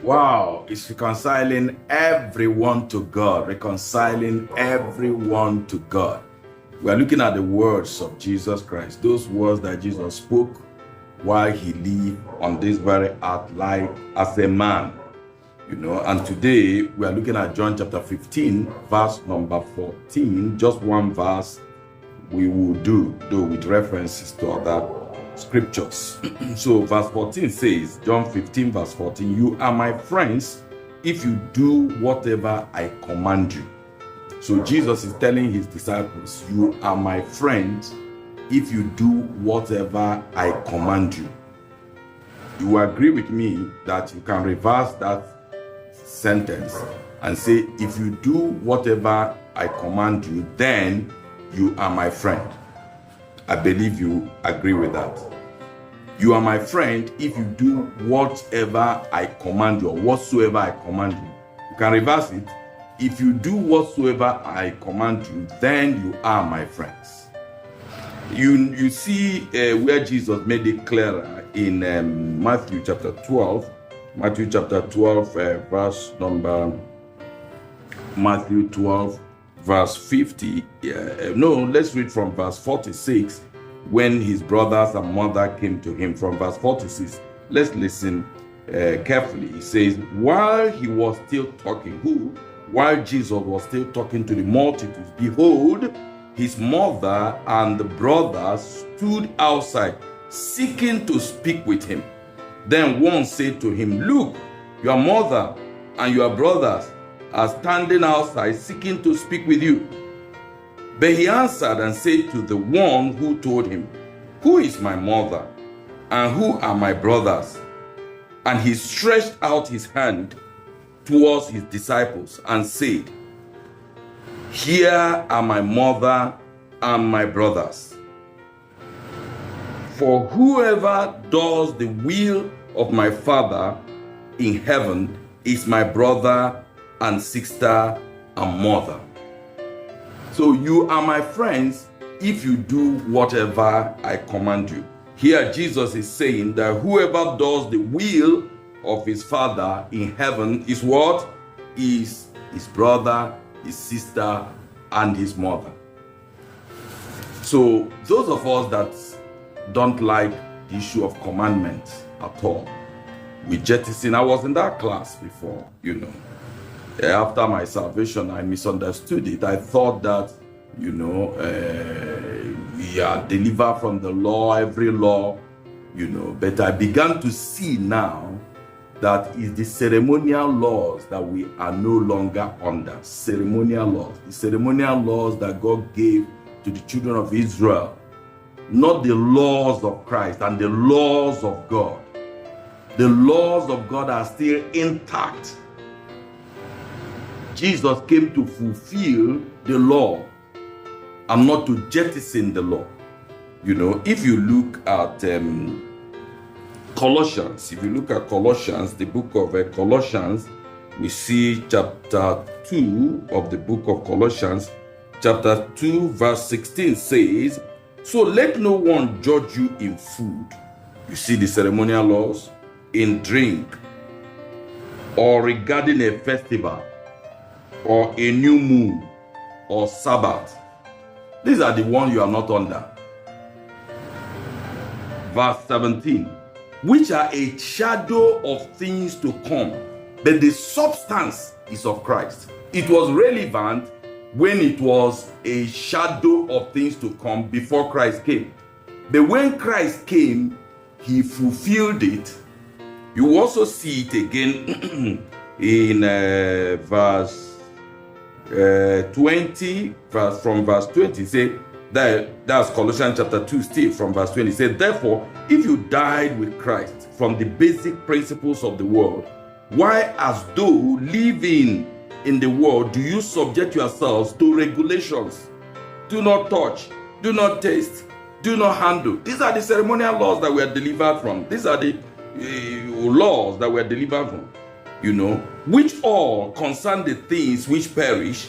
Wow, it's reconciling everyone to God. Reconciling everyone to God. We are looking at the words of Jesus Christ, those words that Jesus spoke while he lived on this very earth life as a man. And today we are looking at John chapter 15, verse number 14. Just one verse we will do, though with references to other scriptures. So verse 14 says, John 15 verse 14, you are my friends if you do whatever I command you. So Jesus is telling his disciples, you are my friends if you do whatever I command you. You agree with me that you can reverse that sentence and say, if you do whatever I command you, then you are my friend. I believe you agree with that. You are my friend if you do whatever I command you, or whatsoever I command you. You can reverse it. If you do whatsoever I command you, then you are my friends. You see where Jesus made it clearer in Matthew chapter 12. Matthew chapter 12, verse number Matthew 12. Verse 50, let's read from verse 46, when his brothers and mother came to him. From verse 46, let's listen carefully. He says, while he was still talking, while Jesus was still talking to the multitudes, behold, his mother and the brothers stood outside, seeking to speak with him. Then one said to him, look, your mother and your brothers are standing outside seeking to speak with you. But he answered and said to the one who told him, who is my mother and who are my brothers? And he stretched out his hand towards his disciples and said, here are my mother and my brothers. For whoever does the will of my Father in heaven is my brother and sister and mother. So you are my friends if you do whatever I command you. Here Jesus is saying that whoever does the will of his Father in heaven is what? Is his brother, his sister, and his mother. So those of us that don't like the issue of commandments at all, we jettison. I was in that class before, After my salvation, I misunderstood it. I thought that, we are delivered from the law, every law, But I began to see now that it's the ceremonial laws that we are no longer under. Ceremonial laws. The ceremonial laws that God gave to the children of Israel. Not the laws of Christ and the laws of God. The laws of God are still intact. Jesus came to fulfill the law and not to jettison the law. If you look at Colossians, the book of Colossians, we see chapter 2 of the book of Colossians, chapter 2, verse 16 says, so let no one judge you in food. You see the ceremonial laws, in drink, or regarding a festival, or a new moon, or Sabbath. These are the ones you are not under. Verse 17, which are a shadow of things to come, but the substance is of Christ. It was relevant when it was a shadow of things to come before Christ came. But when Christ came, he fulfilled it. You also see it again in verse 20, from verse 20, say that's Colossians chapter 2 still from verse 20. Say, therefore, if you died with Christ from the basic principles of the world, why as though living in the world do you subject yourselves to regulations? Do not touch, do not taste, do not handle. These are the ceremonial laws that we are delivered from. These are the laws that we are delivered from. Which all concern the things which perish,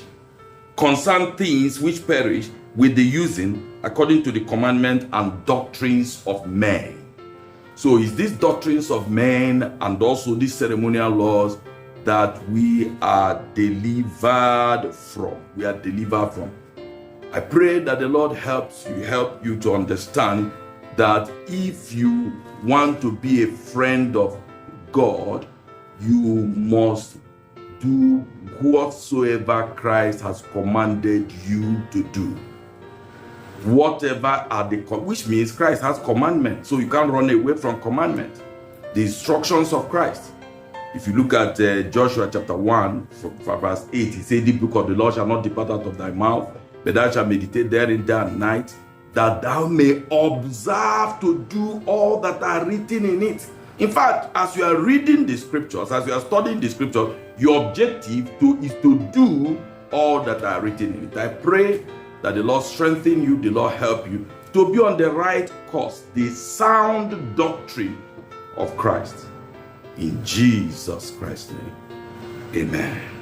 with the using according to the commandment and doctrines of men. So it's these doctrines of men and also these ceremonial laws that we are delivered from. We are delivered from. I pray that the Lord help you to understand that if you want to be a friend of God, you must do whatsoever Christ has commanded you to do. Whatever are the, which means Christ has commandments, so you can't run away from commandments. The instructions of Christ. If you look at Joshua chapter 1, from verse 8, he said, the book of the law shall not depart out of thy mouth, but thou shalt meditate therein day and night, that thou may observe to do all that are written in it. In fact, as you are reading the scriptures, as you are studying the scriptures, your objective is to do all that are written in it. I pray that the Lord strengthen you, the Lord help you to be on the right course, the sound doctrine of Christ. In Jesus Christ's name, amen.